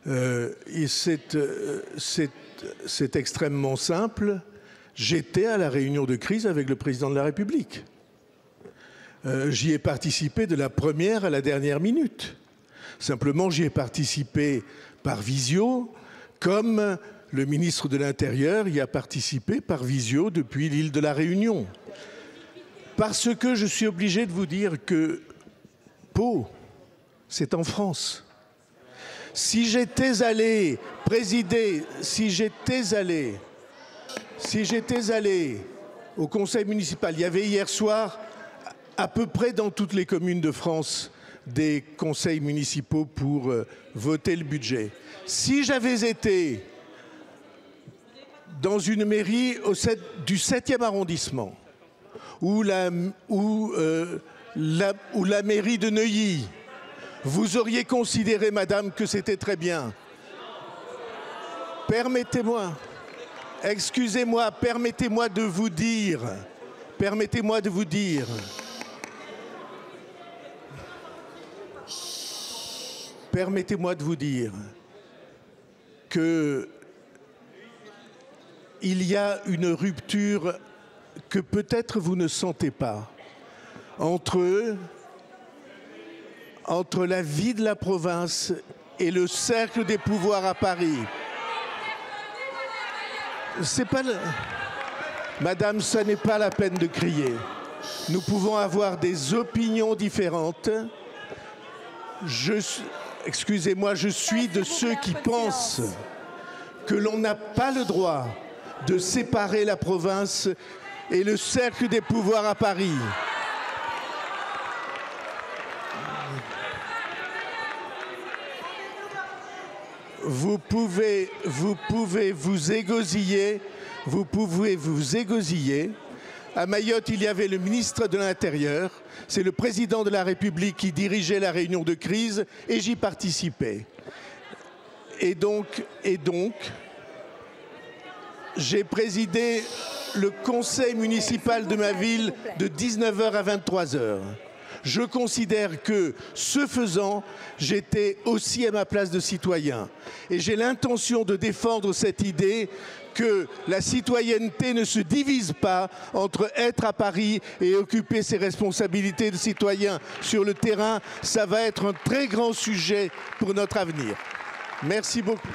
Et c'est extrêmement simple. J'étais à la réunion de crise avec le président de la République. J'y ai participé de la première à la dernière minute. Simplement, j'y ai participé par visio, comme le ministre de l'Intérieur y a participé par visio depuis l'île de la Réunion. Parce que je suis obligé de vous dire que Pau, c'est en France. Si j'étais allé présider, si j'étais allé au conseil municipal, il y avait hier soir à peu près dans toutes les communes de France des conseils municipaux pour voter le budget. Si j'avais été dans une mairie du 7e arrondissement ou la mairie de Neuilly, vous auriez considéré, madame, que c'était très bien. Permettez-moi, excusez-moi, permettez-moi de vous dire que il y a une rupture que peut-être vous ne sentez pas entre la vie de la province et le cercle des pouvoirs à Paris. C'est pas Madame, ce n'est pas la peine de crier. Nous pouvons avoir des opinions différentes. Excusez-moi, je suis de ceux qui pensent que l'on n'a pas le droit de séparer la province et le cercle des pouvoirs à Paris. Vous pouvez vous égosiller. À Mayotte, il y avait le ministre de l'Intérieur. C'est le président de la République qui dirigeait la réunion de crise et j'y participais. Et donc, j'ai présidé le conseil municipal de ma ville de 19h à 23h. Je considère que, ce faisant, j'étais aussi à ma place de citoyen. Et j'ai l'intention de défendre cette idée que la citoyenneté ne se divise pas entre être à Paris et occuper ses responsabilités de citoyen sur le terrain. Ça va être un très grand sujet pour notre avenir. Merci beaucoup.